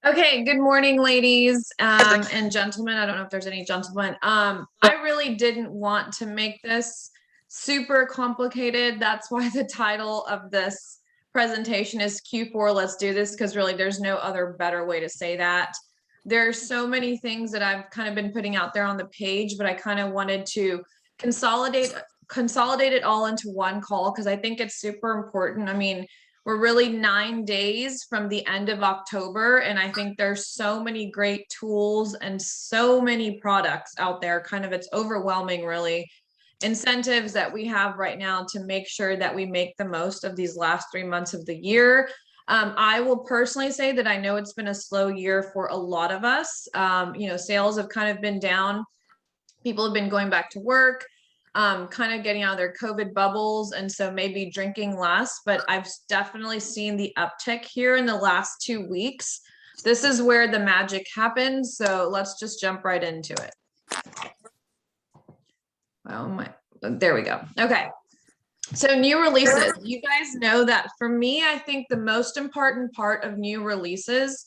Okay, good morning, ladies and gentlemen. I don't know if there's any gentlemen. I really didn't want to make this super complicated. That's why the title of this presentation is Q4 Let's Do This, because really there's no other better way to say that. There's so many things that I've kind of been putting out there on the page, but I kind of wanted to consolidate it all into one call because I think it's super important. I mean, we're really 9 days from the end of October, and I think there's so many great tools and so many products out there. Kind of, it's overwhelming, really. Incentives that we have right now to make sure that we make the most of these last 3 months of the year. I will personally say that I know it's been a slow year for a lot of us. Sales have kind of been down. People have been going back to work, kind of getting out of their COVID bubbles, and so maybe drinking less. But I've definitely seen the uptick here in the last 2 weeks. This is where the magic happens. So let's just jump right into it. Oh my, there we go. Okay. So new releases. You guys know that for me, I think the most important part of new releases,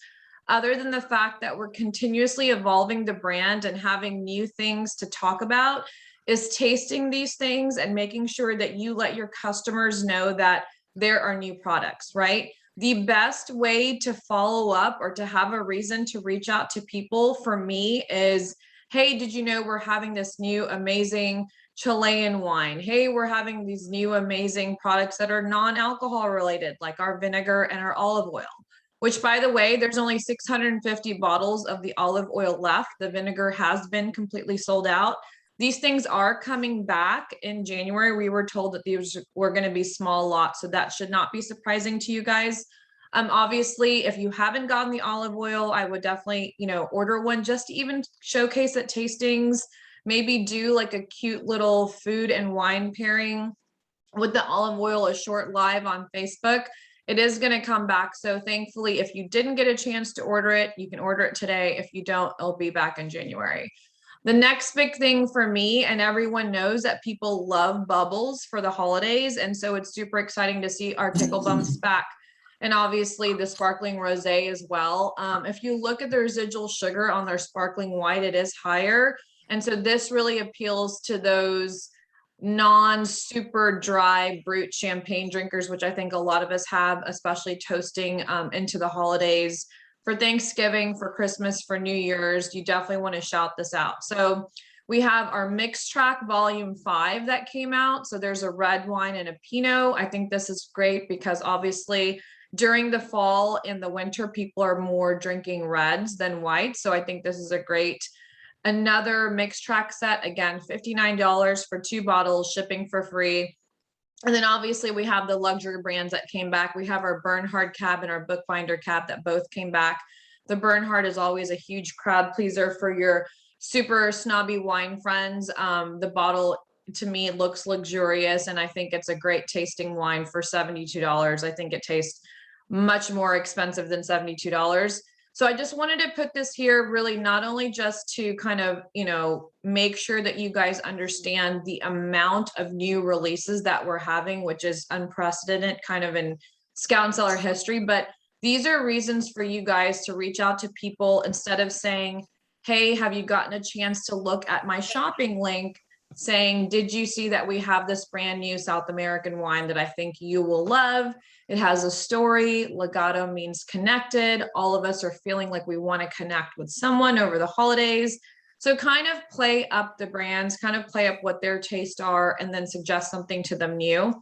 other than the fact that we're continuously evolving the brand and having new things to talk about, is tasting these things and making sure that you let your customers know that there are new products, right? The best way to follow up or to have a reason to reach out to people for me is, hey, did you know we're having this new amazing Chilean wine? Hey, we're having these new amazing products that are non-alcohol related, like our vinegar and our olive oil, which, by the way, there's only 650 bottles of the olive oil left. The vinegar has been completely sold out. These things are coming back in January. We were told that these were going to be small lots, so that should not be surprising to you guys. Obviously, if you haven't gotten the olive oil, I would definitely, order one just to even showcase at tastings. Maybe do like a cute little food and wine pairing with the olive oil, a short live on Facebook. It is going to come back. So thankfully, if you didn't get a chance to order it, you can order it today. If you don't, it'll be back in January. The next big thing for me, and everyone knows that people love bubbles for the holidays. And so it's super exciting to see our Tickle Bumps back. And obviously the sparkling rosé as well. If you look at the residual sugar on their sparkling white, it is higher. And so this really appeals to those non-super dry brut champagne drinkers, which I think a lot of us have, especially toasting into the holidays. For Thanksgiving, for Christmas, for New Year's, you definitely want to shout this out. So we have our mix track volume 5 that came out. So there's a red wine and a Pinot. I think this is great because obviously during the fall and the winter, people are more drinking reds than whites. So I think this is a great, another mix track set. Again, $59 for 2 bottles, shipping for free. And then obviously we have the luxury brands that came back. We have our Bernhard cab and our Bookbinder cab that both came back. The Bernhard is always a huge crowd pleaser for your super snobby wine friends. The bottle, to me, looks luxurious, and I think it's a great tasting wine for $72. I think it tastes much more expensive than $72. So I just wanted to put this here really not only just to kind of, make sure that you guys understand the amount of new releases that we're having, which is unprecedented kind of in Scout and Cellar history, but these are reasons for you guys to reach out to people instead of saying, hey, have you gotten a chance to look at my shopping link? Saying, did you see that we have this brand new South American wine that I think you will love? It has a story. Legato means connected. All of us are feeling like we want to connect with someone over the holidays. So kind of play up the brands, kind of play up what their tastes are, and then suggest something to them new.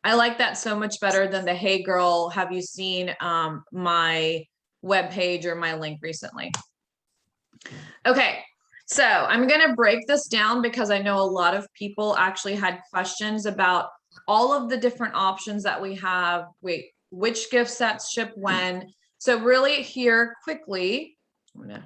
I like that so much better than the, hey girl, have you seen my webpage or my link recently? Okay. So I'm going to break this down because I know a lot of people actually had questions about all of the different options that we have. Wait, which gift sets ship when? So really here quickly, I'm going to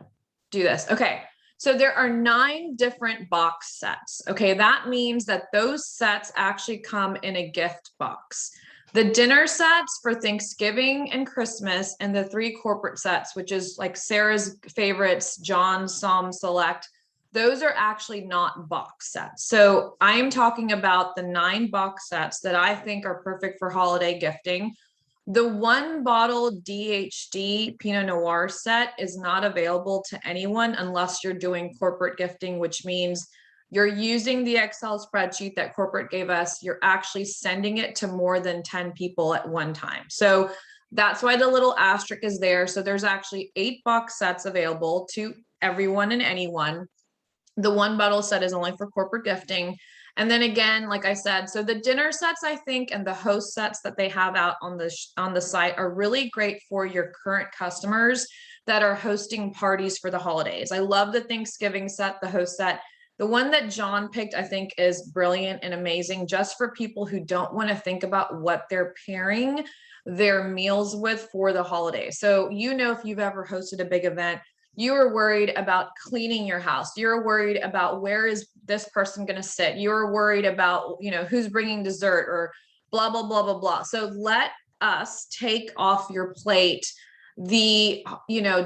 do this. Okay. So there are 9 different box sets. Okay. That means that those sets actually come in a gift box. The dinner sets for Thanksgiving and Christmas, and the 3 corporate sets, which is like Sarah's favorites, John's Somm Select, those are actually not box sets. So I am talking about the 9 box sets that I think are perfect for holiday gifting. The one bottle DHD Pinot Noir set is not available to anyone unless you're doing corporate gifting, which means you're using the Excel spreadsheet that corporate gave us. You're actually sending it to more than 10 people at one time. So that's why the little asterisk is there. So there's actually 8 box sets available to everyone and anyone. The one bottle set is only for corporate gifting. And then again, like I said, so the dinner sets, I think, and the host sets that they have out on the site are really great for your current customers that are hosting parties for the holidays. I love the Thanksgiving set, the host set. The one that John picked, I think, is brilliant and amazing just for people who don't want to think about what they're pairing their meals with for the holidays. So, if you've ever hosted a big event, you are worried about cleaning your house. You're worried about where is this person going to sit. You're worried about, who's bringing dessert or blah, blah, blah, blah, blah. So let us take off your plate the,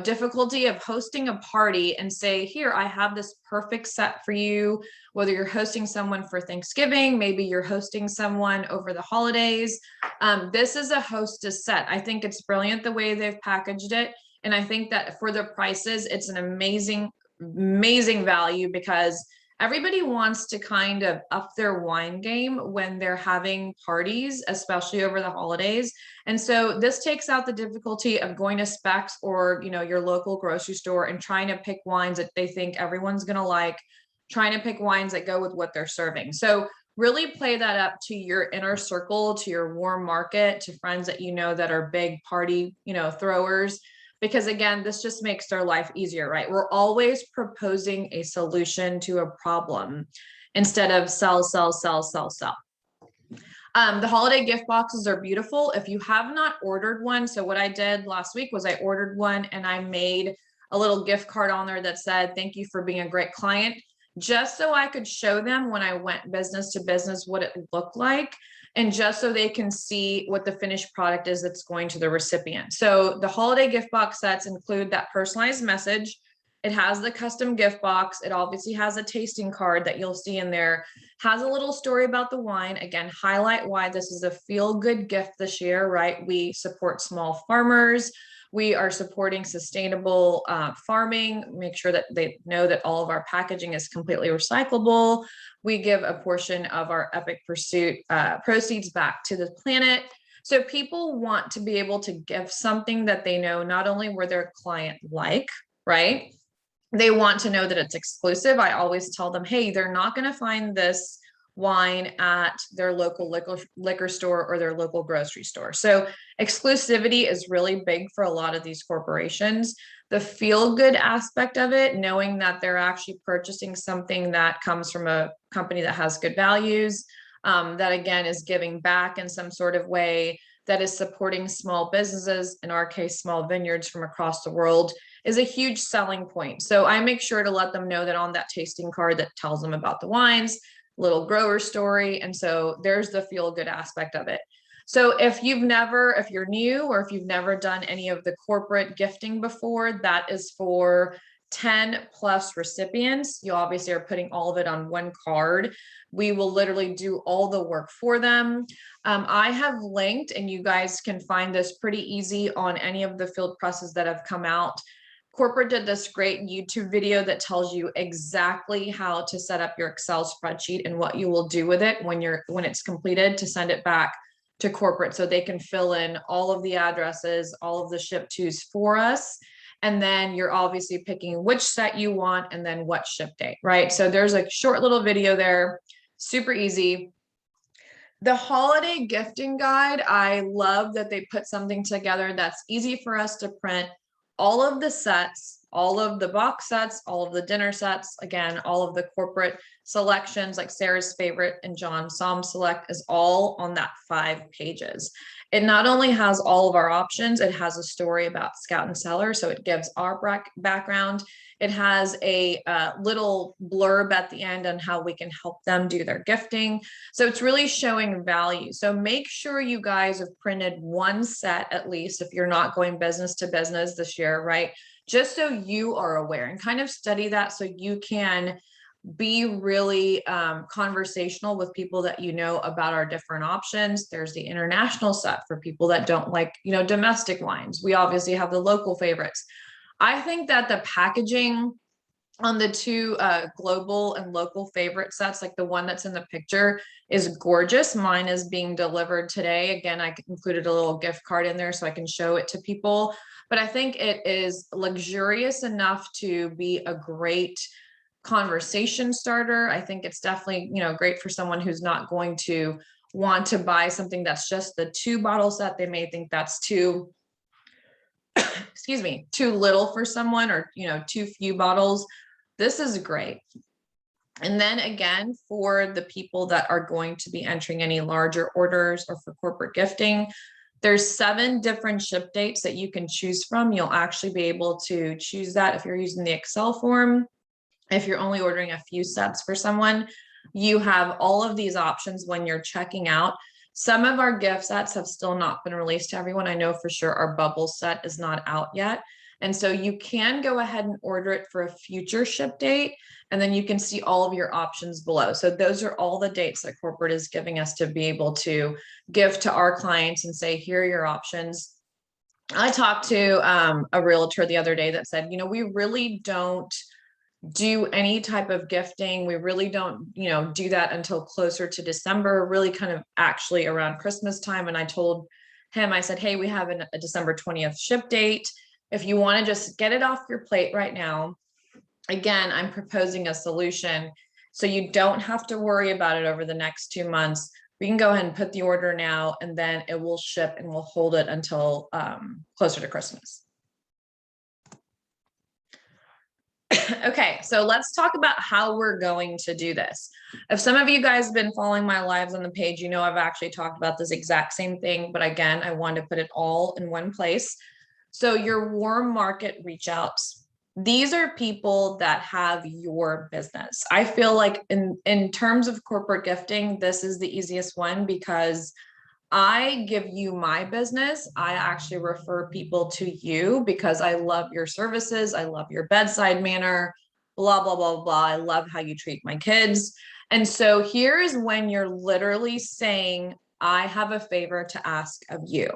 difficulty of hosting a party and say, here, I have this perfect set for you, whether you're hosting someone for Thanksgiving, maybe you're hosting someone over the holidays. This is a hostess set. I think it's brilliant the way they've packaged it. And I think that for the prices, it's an amazing, amazing value because everybody wants to kind of up their wine game when they're having parties, especially over the holidays. And so this takes out the difficulty of going to Specs or, your local grocery store and trying to pick wines that they think everyone's going to like, trying to pick wines that go with what they're serving. So really play that up to your inner circle, to your warm market, to friends that that are big party, throwers. Because again, this just makes their life easier, right? We're always proposing a solution to a problem instead of sell, sell, sell, sell, sell. The holiday gift boxes are beautiful. If you have not ordered one, so what I did last week was I ordered one and I made a little gift card on there that said, thank you for being a great client, just so I could show them when I went business to business what it looked like. And just so they can see what the finished product is that's going to the recipient. So the holiday gift box sets include that personalized message. It has the custom gift box. It obviously has a tasting card that you'll see in there, has a little story about the wine. Again, highlight why this is a feel-good gift this year, right? We support small farmers. We are supporting sustainable farming, make sure that they know that all of our packaging is completely recyclable. We give a portion of our Epic Pursuit proceeds back to the planet. So people want to be able to give something that they know not only were their client like, right? They want to know that it's exclusive. I always tell them, hey, they're not going to find this wine at their local liquor store or their local grocery store. So exclusivity is really big for a lot of these corporations. The feel-good aspect of it, knowing that they're actually purchasing something that comes from a company that has good values, that again is giving back in some sort of way, that is supporting small businesses, in our case, small vineyards from across the world, is a huge selling point. So I make sure to let them know that on that tasting card that tells them about the wines, little grower story. And so there's the feel good aspect of it. So if you're new, or if you've never done any of the corporate gifting before, that is for 10 plus recipients. You obviously are putting all of it on one card. We will literally do all the work for them. I have linked, and you guys can find this pretty easy on any of the field presses that have come out. Corporate did this great YouTube video that tells you exactly how to set up your Excel spreadsheet and what you will do with it when it's completed to send it back to corporate so they can fill in all of the addresses, all of the ship tos for us. And then you're obviously picking which set you want and then what ship date, right? So there's a short little video there, super easy. The holiday gifting guide, I love that they put something together that's easy for us to print. All of the sets, all of the box sets, all of the dinner sets, again, all of the corporate selections like Sarah's favorite and John Som select is all on that 5 pages. It not only has all of our options, it has a story about Scout and Cellar. So it gives our background. It has a little blurb at the end on how we can help them do their gifting. So it's really showing value. So make sure you guys have printed one set at least if you're not going business to business this year, right? Just so you are aware and kind of study that so you can be really conversational with people that you know about our different options. There's the international set for people that don't like, domestic wines. We obviously have the local favorites. I think that the packaging on the two global and local favorite sets, like the one that's in the picture, is gorgeous. Mine is being delivered today. Again, I included a little gift card in there so I can show it to people. But I think it is luxurious enough to be a great conversation starter. I think it's definitely, great for someone who's not going to want to buy something that's just the 2-bottle set. They may think that's too, excuse me, too little for someone, or, too few bottles. This is great. And then again, for the people that are going to be entering any larger orders or for corporate gifting, there's 7 different ship dates that you can choose from. You'll actually be able to choose that if you're using the Excel form. If you're only ordering a few sets for someone, you have all of these options when you're checking out. Some of our gift sets have still not been released to everyone. I know for sure our bubble set is not out yet. And so you can go ahead and order it for a future ship date, and then you can see all of your options below. So those are all the dates that corporate is giving us to be able to give to our clients and say, here are your options. I talked to a realtor the other day that said, we really don't do any type of gifting. We really don't, do that until closer to December, really kind of actually around Christmas time. And I told him, I said, hey, we have a December 20th ship date. If you want to just get it off your plate right now, again, I'm proposing a solution so you don't have to worry about it over the next 2 months. We can go ahead and put the order now, and then it will ship, and we'll hold it until closer to Christmas. Okay, so let's talk about how we're going to do this. If some of you guys have been following my lives on the page, I've actually talked about this exact same thing, but again, I wanted to put it all in one place. So your warm market reach outs, these are people that have your business. I feel like in terms of corporate gifting, this is the easiest one because I give you my business. I actually refer people to you because I love your services. I love your bedside manner, blah, blah, blah, blah. I love how you treat my kids. And so here is when you're literally saying, I have a favor to ask of you.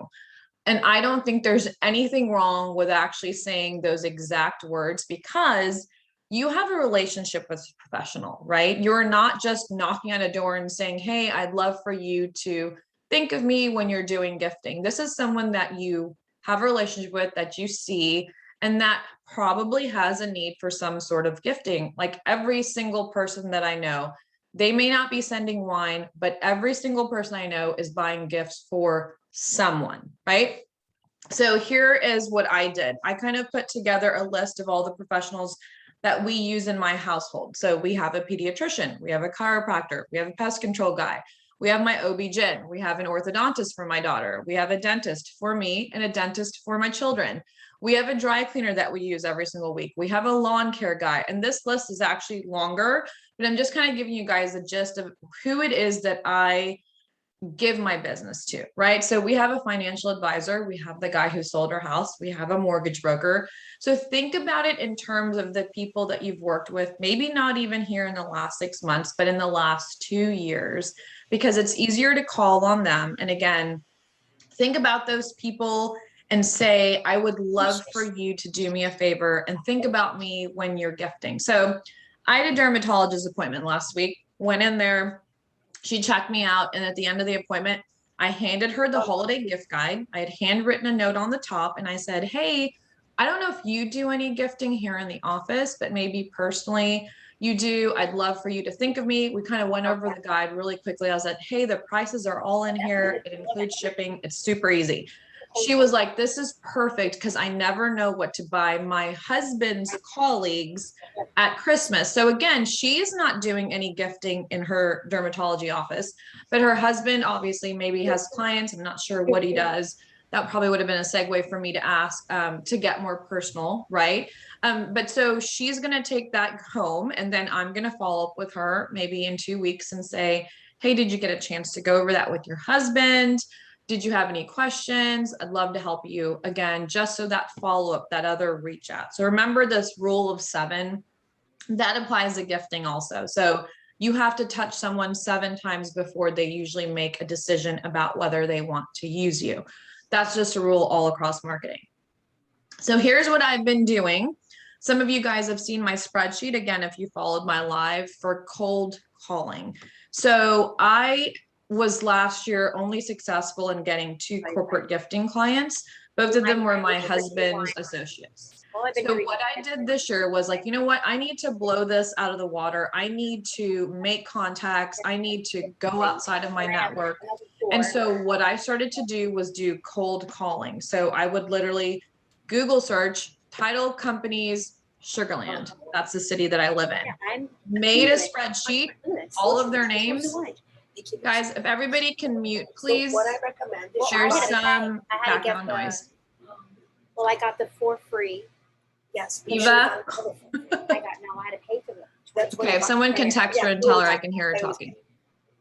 And I don't think there's anything wrong with actually saying those exact words because you have a relationship with a professional, right? You're not just knocking on a door and saying, hey, I'd love for you to think of me when you're doing gifting. This is someone that you have a relationship with, that you see, and that probably has a need for some sort of gifting. Like every single person that I know, they may not be sending wine, but every single person I know is buying gifts for someone, right? So here is what I did. I kind of put together a list of all the professionals that we use in my household. So we have a pediatrician, we have a chiropractor, we have a pest control guy, we have my OB-GYN, we have an orthodontist for my daughter, we have a dentist for me and a dentist for my children. We have a dry cleaner that we use every single week. We have a lawn care guy. And this list is actually longer, but I'm just kind of giving you guys the gist of who it is that I give my business to, right? So we have a financial advisor, we have the guy who sold our house, we have a mortgage broker. So think about it in terms of the people that you've worked with, maybe not even here in the last 6 months, but in the last 2 years, because it's easier to call on them. And again, think about those people and say, I would love for you to do me a favor and think about me when you're gifting. So I had a dermatologist appointment last week, went in there, she checked me out, and at the end of the appointment, I handed her the holiday gift guide. I had handwritten a note on the top, and I said, hey, I don't know if you do any gifting here in the office, but maybe personally you do. I'd love for you to think of me. We kind of went over the guide really quickly. I was like, hey, the prices are all in here. It includes shipping. It's super easy. She was like, this is perfect because I never know what to buy my husband's colleagues at Christmas. So again, she's not doing any gifting in her dermatology office, but her husband obviously maybe has clients. I'm not sure what he does. That probably would have been a segue for me to ask to get more personal, right? But so she's going to take that home, and then I'm going to follow up with her maybe in 2 weeks and say, hey, did you get a chance to go over that with your husband? Did you have any questions? I'd love to help you again, just so that follow-up, that other reach out. So remember this rule of 7. That applies to gifting also. So you have to touch someone 7 times before they usually make a decision about whether they want to use you. That's just a rule all across marketing. So here's what I've been doing. Some of you guys have seen my spreadsheet, again, if you followed my live, for cold calling. So I was last year only successful in getting 2 corporate gifting clients. Both of them were my husband's associates. So what I did this year was like, you know what? I need to blow this out of the water. I need to make contacts. I need to go outside of my network. And so what I started to do was do cold calling. So I would literally Google search title companies, Sugarland. That's the city that I live in. Made a spreadsheet, all of their names. Guys, if everybody can mute, please. What I recommend is There's some background noise. Well, I got the 4 free. Yes. Eva? I got now. I had to pay for them. That's Okay, if someone can text her and tell her I can hear her talking.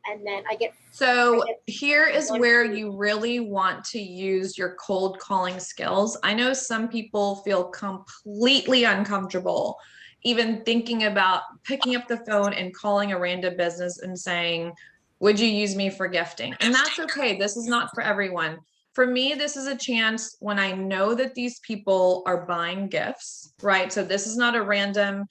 And then I get. So here is where you really want to use your cold calling skills. I know some people feel completely uncomfortable even thinking about picking up the phone and calling a random business and saying, would you use me for gifting? And that's okay. This is not for everyone. For me, this is a chance when I know that these people are buying gifts, right? So this is not a random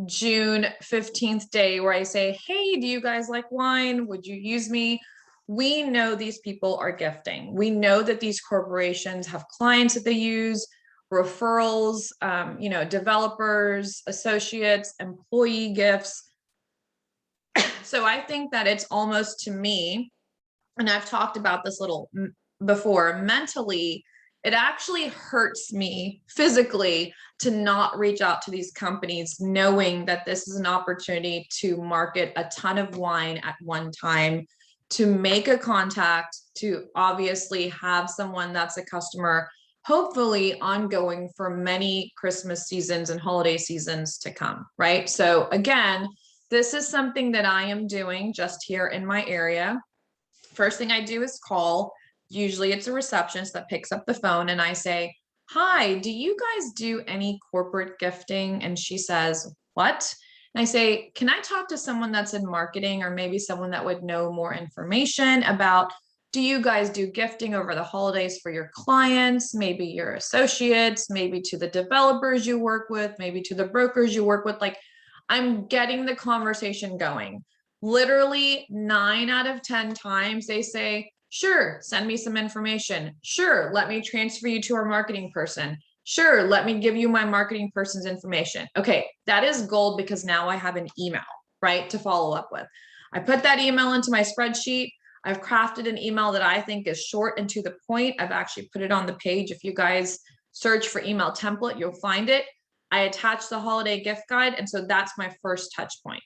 June 15th day where I say, hey, do you guys like wine? Would you use me? We know these people are gifting. We know that these corporations have clients that they use, referrals, developers, associates, employee gifts. So I think that it's almost, to me, and I've talked about this little before, mentally, it actually hurts me physically to not reach out to these companies, knowing that this is an opportunity to market a ton of wine at one time, to make a contact, to obviously have someone that's a customer, hopefully ongoing for many Christmas seasons and holiday seasons to come, right? So again, this is something that I am doing just here in my area. First thing I do is call. Usually it's a receptionist that picks up the phone and I say, hi, do you guys do any corporate gifting? And she says, what? And I say, can I talk to someone that's in marketing or maybe someone that would know more information about, do you guys do gifting over the holidays for your clients, maybe your associates, maybe to the developers you work with, maybe to the brokers you work with? Like, I'm getting the conversation going. Literally 9 out of 10 times they say, sure, send me some information. Sure, let me transfer you to our marketing person. Sure, let me give you my marketing person's information. Okay, that is gold because now I have an email, right, to follow up with. I put that email into my spreadsheet. I've crafted an email that I think is short and to the point. I've actually put it on the page. If you guys search for email template, you'll find it. I attach the holiday gift guide. And so that's my first touch point.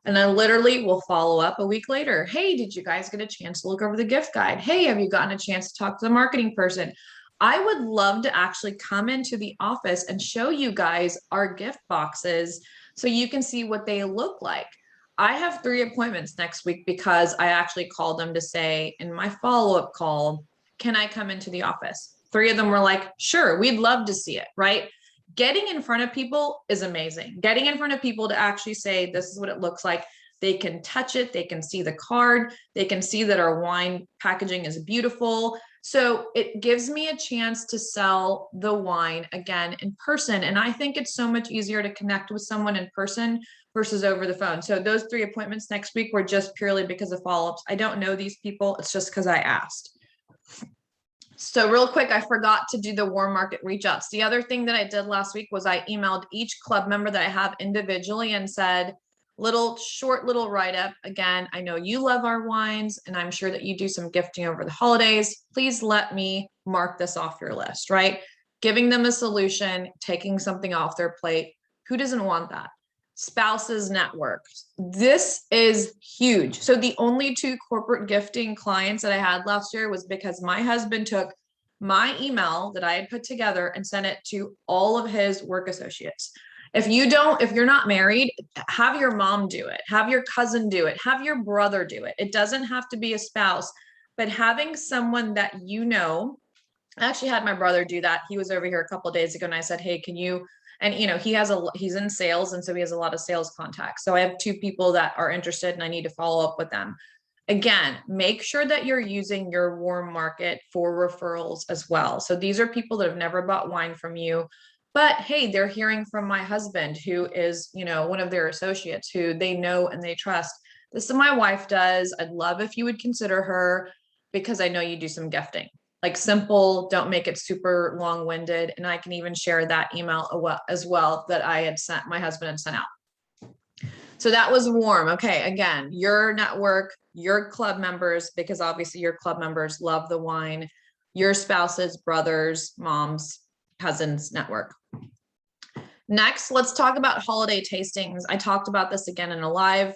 And then literally we'll follow up a week later. Hey, did you guys get a chance to look over the gift guide? Hey, have you gotten a chance to talk to the marketing person? I would love to actually come into the office and show you guys our gift boxes so you can see what they look like. I have 3 appointments next week because I actually called them to say in my follow-up call, can I come into the office? 3 of them were like, sure, we'd love to see it, right? Getting in front of people is amazing. Getting in front of people to actually say, this is what it looks like. They can touch it. They can see the card. They can see that our wine packaging is beautiful. So it gives me a chance to sell the wine again in person. And I think it's so much easier to connect with someone in person versus over the phone. So those 3 appointments next week were just purely because of follow-ups. I don't know these people. It's just because I asked. So real quick, I forgot to do the warm market reach outs. The other thing that I did last week was I emailed each club member that I have individually and said, short little write-up. Again, I know you love our wines and I'm sure that you do some gifting over the holidays. Please let me mark this off your list, right? Giving them a solution, taking something off their plate. Who doesn't want that? Spouses networks. This is huge. So the only 2 corporate gifting clients that I had last year was because my husband took my email that I had put together and sent it to all of his work associates. If you're not married, have your mom do it, have your cousin do it, have your brother do it. It doesn't have to be a spouse, but having someone that I actually had my brother do that. He was over here a couple of days ago and I said, hey, can you And, you know, he's in sales. And so he has a lot of sales contacts. So I have 2 people that are interested and I need to follow up with them. Again, make sure that you're using your warm market for referrals as well. So these are people that have never bought wine from you, but hey, they're hearing from my husband, who is, you know, one of their associates who they know and they trust. This is what my wife does. I'd love if you would consider her, because I know you do some gifting, like simple, don't make it super long-winded. And I can even share that email as well that I had sent, my husband had sent out. So that was warm. Okay. Again, your network, your club members, because obviously your club members love the wine, your spouses, brothers, moms, cousins network. Next, let's talk about holiday tastings. I talked about this again in a live.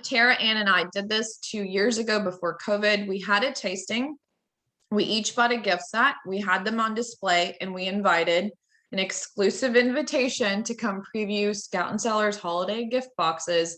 Tara Ann and I did this 2 years ago before COVID. We had a tasting. We each bought a gift set. We had them on display and we invited an exclusive invitation to come preview Scout and Cellar's holiday gift boxes,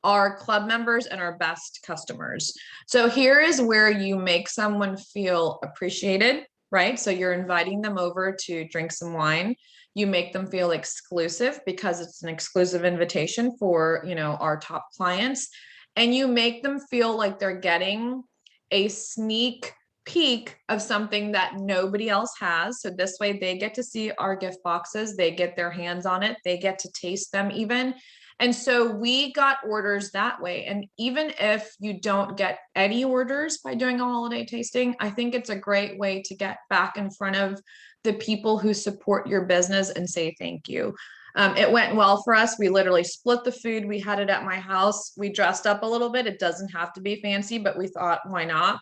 our club members and our best customers. So here is where you make someone feel appreciated, right? So you're inviting them over to drink some wine. You make them feel exclusive because it's an exclusive invitation for, you know, our top clients. And you make them feel like they're getting a sneak peek of something that nobody else has. So this way they get to see our gift boxes, they get their hands on it, they get to taste them even. And so we got orders that way. And even if you don't get any orders by doing a holiday tasting, I think it's a great way to get back in front of the people who support your business and say thank you. It went well for us. We literally split the food. We had it at my house. We dressed up a little bit. It doesn't have to be fancy, but we thought, why not?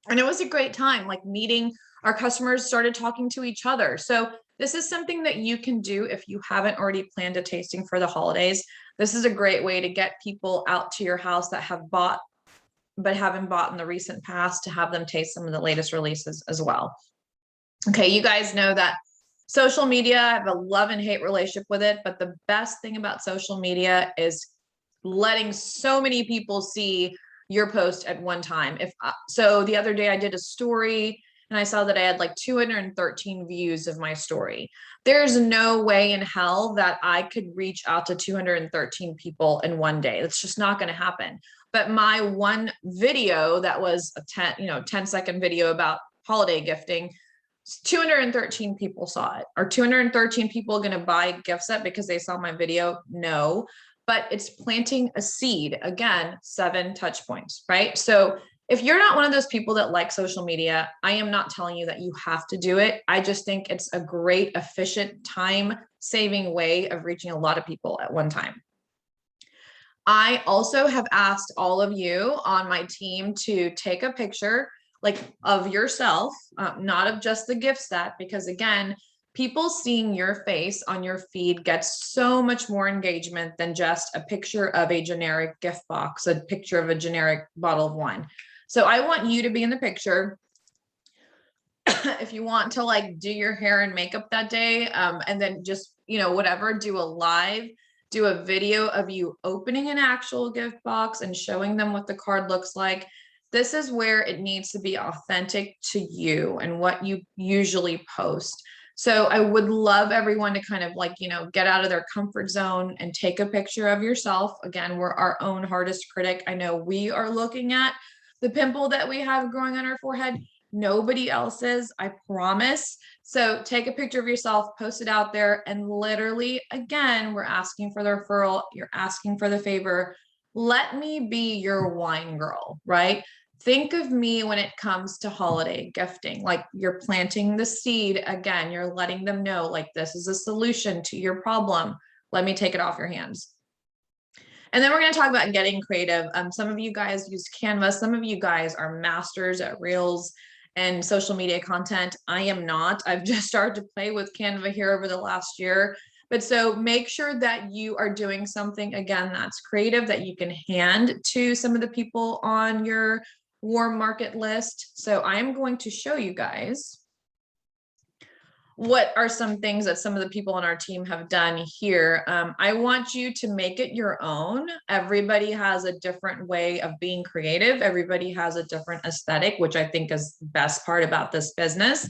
And it was a great time, like meeting our customers, started talking to each other. So this is something that you can do if you haven't already planned a tasting for the holidays. This is a great way to get people out to your house that have bought, but haven't bought in the recent past, to have them taste some of the latest releases as well. Okay, you guys know that social media, I have a love and hate relationship with it, but the best thing about social media is letting so many people see your post at one time. So the other day I did a story and I saw that I had like 213 views of my story. There's no way in hell that I could reach out to 213 people in one day. It's just not going to happen. But my one video that was a 10-second video about holiday gifting, 213 people saw it. Are 213 people going to buy a gift set because they saw my video? No. But it's planting a seed. Again, 7 touch points, right? So if you're not one of those people that like social media, I am not telling you that you have to do it. I just think it's a great, efficient, time-saving way of reaching a lot of people at one time. I also have asked all of you on my team to take a picture like of yourself, not of just the gift set, because again, people seeing your face on your feed gets so much more engagement than just a picture of a generic gift box, a picture of a generic bottle of wine. So I want you to be in the picture. If you want to like do your hair and makeup that day, and then just, you know, whatever, do a video of you opening an actual gift box and showing them what the card looks like. This is where it needs to be authentic to you and what you usually post. So I would love everyone to kind of like, you know, get out of their comfort zone and take a picture of yourself. Again, we're our own hardest critic. I know we are looking at the pimple that we have growing on our forehead. Nobody else is, I promise. So take a picture of yourself, post it out there, and literally, again, we're asking for the referral. You're asking for the favor. Let me be your wine girl, right? Think of me when it comes to holiday gifting, like you're planting the seed. Again, you're letting them know like this is a solution to your problem. Let me take it off your hands. And then we're going to talk about getting creative. Some of you guys use Canva. Some of you guys are masters at Reels and social media content. I am not. I've just started to play with Canva here over the last year. But so make sure that you are doing something, again, that's creative, that you can hand to some of the people on your warm market list. So I'm going to show you guys what are some things that some of the people on our team have done here. I want you to make it your own. Everybody has a different way of being creative. Everybody has a different aesthetic, which I think is the best part about this business.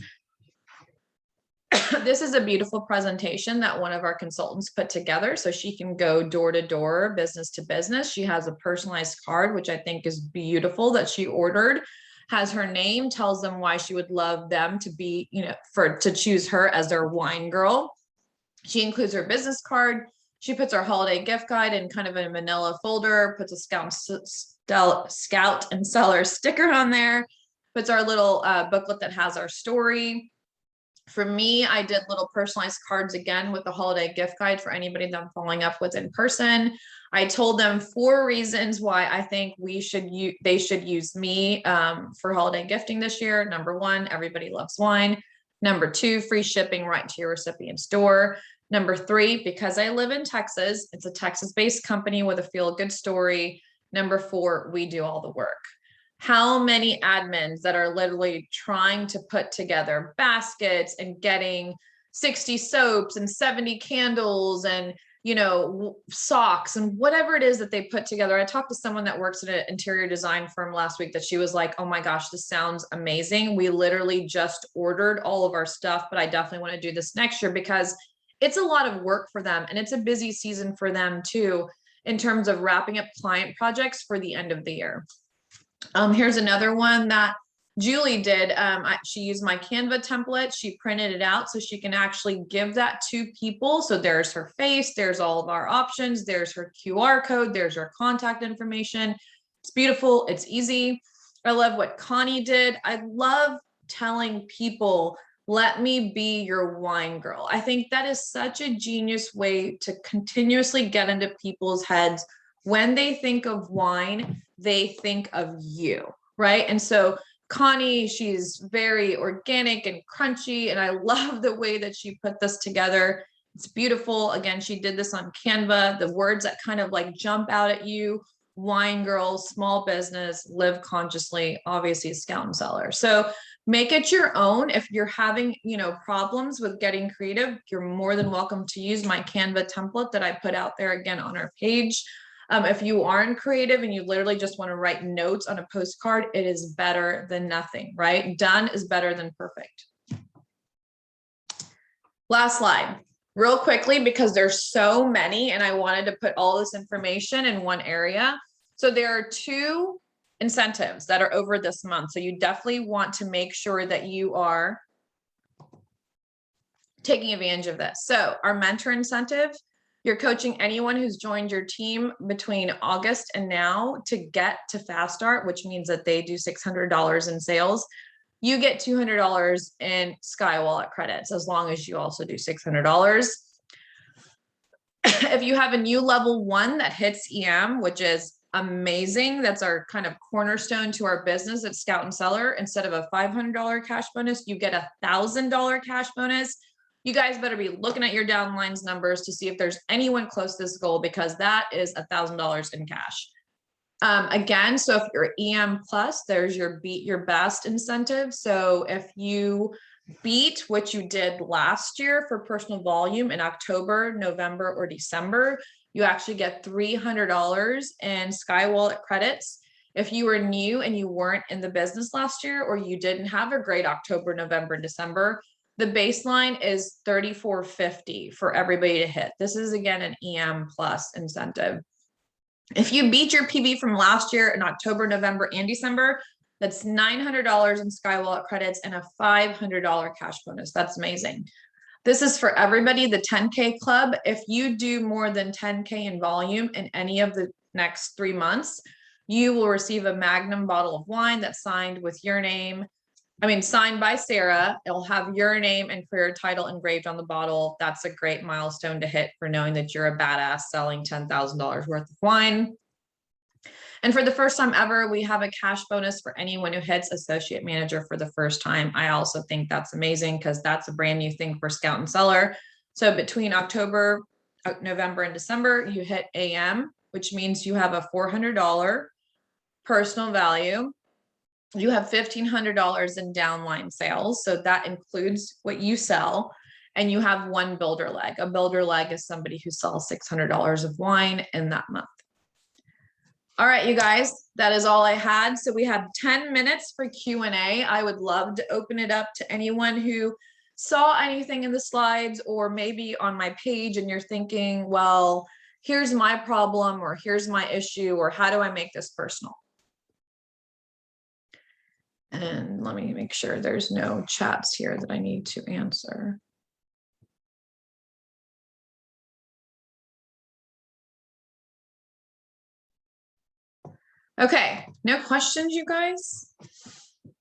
This is a beautiful presentation that one of our consultants put together so she can go door to door, business to business. She has a personalized card, which I think is beautiful, that she ordered, has her name, tells them why she would love them to be, to choose her as their wine girl. She includes her business card. She puts our holiday gift guide in kind of a manila folder, puts a scout and seller sticker on there, puts our little booklet that has our story. For me, I did little personalized cards again with the holiday gift guide for anybody that I'm following up with in person. I told them 4 reasons why I think they should use me for holiday gifting this year. Number 1, everybody loves wine. Number 2, free shipping right to your recipient's door. Number 3, because I live in Texas, it's a Texas-based company with a feel-good story. Number 4, we do all the work. How many admins that are literally trying to put together baskets and getting 60 soaps and 70 candles and, socks and whatever it is that they put together. I talked to someone that works in an interior design firm last week that she was like, oh my gosh, this sounds amazing. We literally just ordered all of our stuff, but I definitely want to do this next year because it's a lot of work for them. And it's a busy season for them too, in terms of wrapping up client projects for the end of the year. Here's another one that Julie did. She used my Canva template. She printed it out so she can actually give that to people. So there's her face, there's all of our options, there's her QR code, there's her contact information. It's beautiful, it's easy. I love what Connie did. I love telling people, let me be your wine girl. I think that is such a genius way to continuously get into people's heads. When they think of wine, they think of you, right? And so Connie, she's very organic and crunchy, and I love the way that she put this together. It's beautiful. Again, she did this on Canva. The words that kind of like jump out at you: wine girl, small business, live consciously, obviously scout and seller. So make it your own. If you're having, problems with getting creative, you're more than welcome to use my Canva template that I put out there again on our page. If you aren't creative and you literally just want to write notes on a postcard, it is better than nothing, right? Done is better than perfect. Last slide, real quickly, because there's so many and I wanted to put all this information in one area. So there are 2 incentives that are over this month. So you definitely want to make sure that you are taking advantage of this. So our mentor incentive, you're coaching anyone who's joined your team between August and now to get to Fast Start, which means that they do $600 in sales. You get $200 in Sky Wallet credits, as long as you also do $600. If you have a new level 1 that hits EM, which is amazing, that's our kind of cornerstone to our business at Scout and Seller. Instead of a $500 cash bonus, you get $1,000 cash bonus. You guys better be looking at your downlines numbers to see if there's anyone close to this goal, because that is $1,000 in cash. Again, so if you're EM plus, there's your beat your best incentive. So if you beat what you did last year for personal volume in October, November, or December, you actually get $300 in Sky Wallet credits. If you were new and you weren't in the business last year, or you didn't have a great October, November, December, the baseline is $34.50 for everybody to hit. This is again an EM plus incentive. If you beat your PV from last year in October, November, and December, that's $900 in Sky Wallet credits and a $500 cash bonus. That's amazing. This is for everybody, the 10K club. If you do more than 10K in volume in any of the next 3 months, you will receive a Magnum bottle of wine that's signed with your name. Signed by Sarah. It'll have your name and career title engraved on the bottle. That's a great milestone to hit for knowing that you're a badass selling $10,000 worth of wine. And for the first time ever, we have a cash bonus for anyone who hits associate manager for the first time. I also think that's amazing because that's a brand new thing for Scout and Seller. So between October, November, and December, you hit AM, which means you have a $400 personal value. You have $1,500 in downline sales. So that includes what you sell. And you have 1 builder leg. A builder leg is somebody who sells $600 of wine in that month. All right, you guys, that is all I had. So we have 10 minutes for Q&A. I would love to open it up to anyone who saw anything in the slides or maybe on my page and you're thinking, well, here's my problem or here's my issue or how do I make this personal? And let me make sure there's no chats here that I need to answer. Okay, no questions, you guys?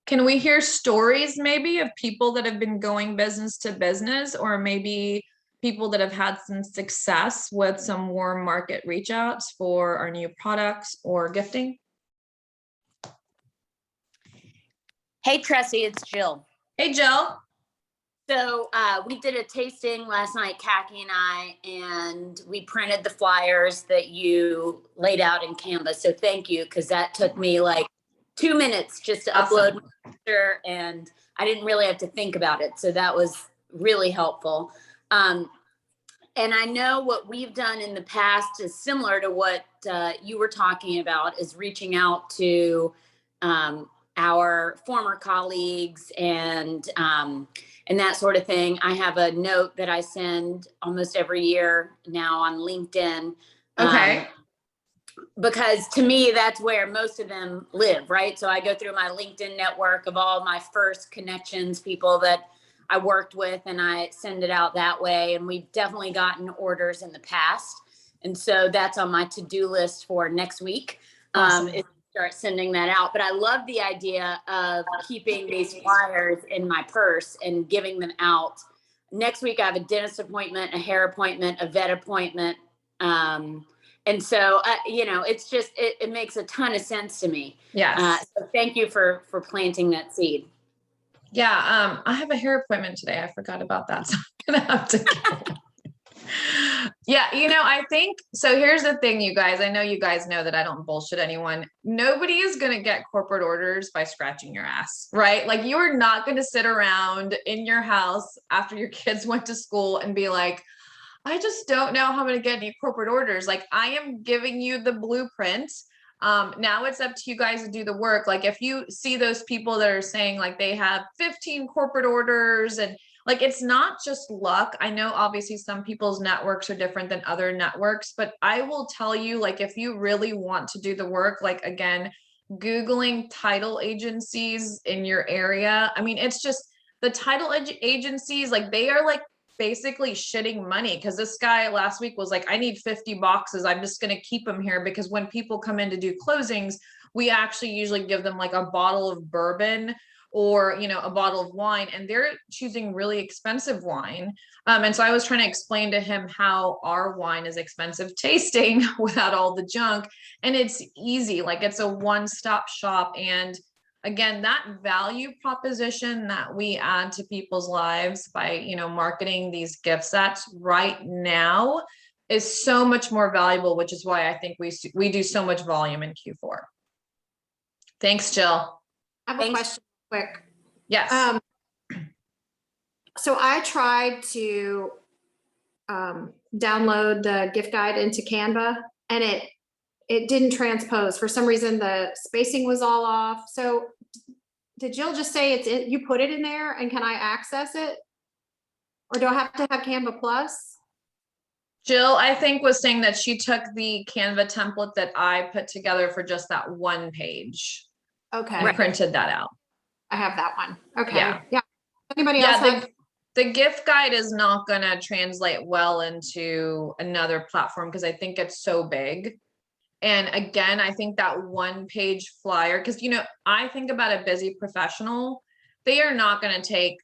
Can we hear stories maybe of people that have been going business to business, or maybe people that have had some success with some warm market reach outs for our new products or gifting? Hey, Tressie, it's Jill. Hey, Jill. So we did a tasting last night, Khaki and I, and we printed the flyers that you laid out in Canva. So thank you, because that took me like 2 minutes just to upload my picture, and I didn't really have to think about it. So that was really helpful. And I know what we've done in the past is similar to what you were talking about, is reaching out to our former colleagues and that sort of thing. I have a note that I send almost every year now on LinkedIn. Okay. Because to me, that's where most of them live, right? So I go through my LinkedIn network of all my first connections, people that I worked with, and I send it out that way. And we've definitely gotten orders in the past. And so that's on my to-do list for next week. Awesome. Is start sending that out. But I love the idea of keeping these flyers in my purse and giving them out. Next week, I have a dentist appointment, a hair appointment, a vet appointment. And so, it's just, it makes a ton of sense to me. Yes. So thank you for planting that seed. Yeah. I have a hair appointment today. I forgot about that. So I'm going to have to go. Yeah, I think, so here's the thing, you guys, I know you guys know that I don't bullshit anyone. Nobody is going to get corporate orders by scratching your ass, right? Like, you're not going to sit around in your house after your kids went to school and be like, I just don't know how I'm going to get any corporate orders. Like, I am giving you the blueprint. Now it's up to you guys to do the work. Like, if you see those people that are saying like they have 15 corporate orders, and like, it's not just luck. I know obviously some people's networks are different than other networks, but I will tell you, like, if you really want to do the work, like, again, Googling title agencies in your area. I mean, it's just the title agencies, like, they are like basically shitting money, because this guy last week was like, I need 50 boxes. I'm just going to keep them here, because when people come in to do closings, we actually usually give them like a bottle of bourbon or, a bottle of wine, and they're choosing really expensive wine. And so I was trying to explain to him how our wine is expensive tasting without all the junk. And it's easy, like, it's a one-stop shop. And again, that value proposition that we add to people's lives by, marketing these gift sets right now is so much more valuable, which is why I think we do so much volume in Q4. Thanks, Jill. I have a question quick. Yes. So I tried to download the gift guide into Canva, and it didn't transpose. For some reason, the spacing was all off. So did Jill just say you put it in there, and can I access it? Or do I have to have Canva Plus? Jill, I think, was saying that she took the Canva template that I put together for just that one page. Okay. And printed that out. I have that one. Okay. Yeah. Anybody else have? The gift guide is not going to translate well into another platform, because I think it's so big. And again, I think that one page flyer, because, I think about a busy professional, they are not going to take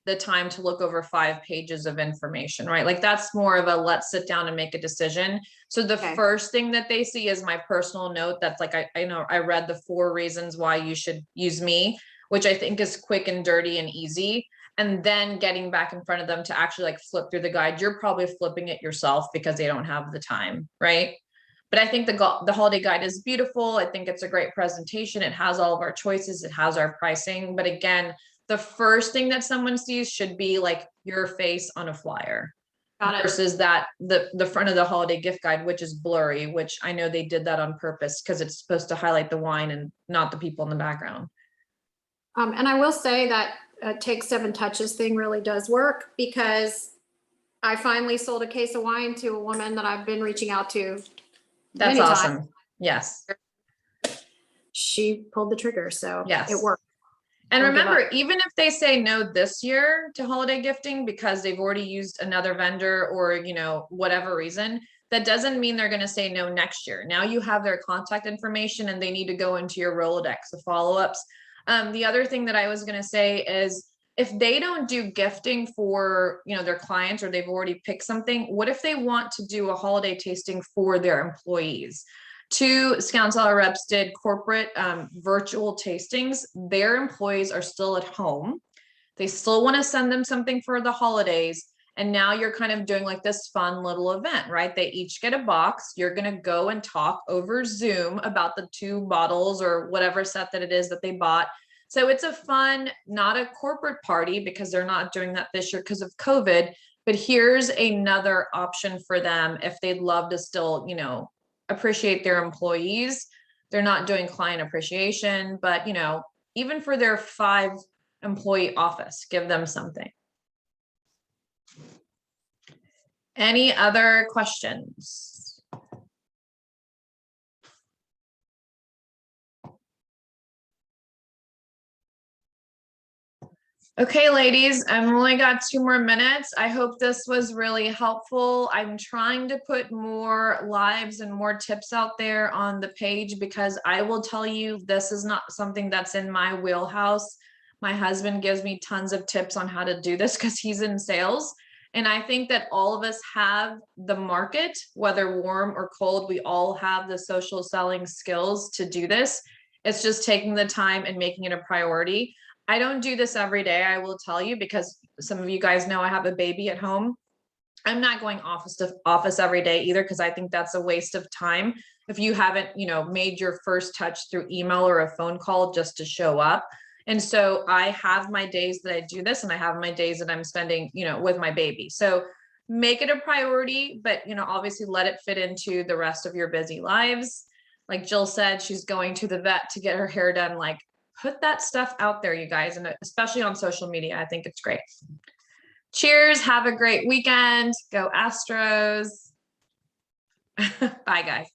the time to look over 5 pages of information, right? Like, that's more of a let's sit down and make a decision. So the first thing that they see is my personal note. That's like, I read the 4 reasons why you should use me, which I think is quick and dirty and easy. And then getting back in front of them to actually like flip through the guide. You're probably flipping it yourself because they don't have the time, right? But I think the holiday guide is beautiful. I think it's a great presentation. It has all of our choices. It has our pricing. But again, the first thing that someone sees should be like your face on a flyer. Got it. Versus that the front of the holiday gift guide, which is blurry, which I know they did that on purpose because it's supposed to highlight the wine and not the people in the background. And I will say that Take 7 Touches thing really does work, because I finally sold a case of wine to a woman that I've been reaching out to. That's many times. awesome. Yes. She pulled the trigger, so Yes. it worked. And Don't give remember, even if they say no this year to holiday gifting because they've already used another vendor or, you know, whatever reason, that doesn't mean they're going to say no next year. Now you have their contact information and they need to go into your Rolodex of follow-ups. The other thing that I was going to say is if they don't do gifting for, you know, their clients, or they've already picked something, what if they want to do a holiday tasting for their employees? 2 Scout Cellar reps did corporate virtual tastings. Their employees are still at home. They still want to send them something for the holidays. And now you're kind of doing like this fun little event, right? They each get a box. You're going to go and talk over Zoom about the 2 bottles or whatever set that it is that they bought. So it's a fun, not a corporate party, because they're not doing that this year because of COVID. But here's another option for them if they'd love to still, you know, appreciate their employees. They're not doing client appreciation, but, you know, even for their 5 employee office, give them something. Any other questions? Okay, ladies, I've only got 2 more minutes. I hope this was really helpful. I'm trying to put more lives and more tips out there on the page, because I will tell you, this is not something that's in my wheelhouse. My husband gives me tons of tips on how to do this because he's in sales. And I think that all of us have the market, whether warm or cold, we all have the social selling skills to do this. It's just taking the time and making it a priority. I don't do this every day, I will tell you, because some of you guys know I have a baby at home. I'm not going office to office every day either, because I think that's a waste of time if you haven't, you know, made your first touch through email or a phone call just to show up. And so I have my days that I do this, and I have my days that I'm spending, you know, with my baby. So make it a priority, but, you know, obviously let it fit into the rest of your busy lives. Like Jill said, she's going to the vet to get her hair done. Like, put that stuff out there, you guys, and especially on social media. I think it's great. Cheers. Have a great weekend. Go Astros. Bye, guys.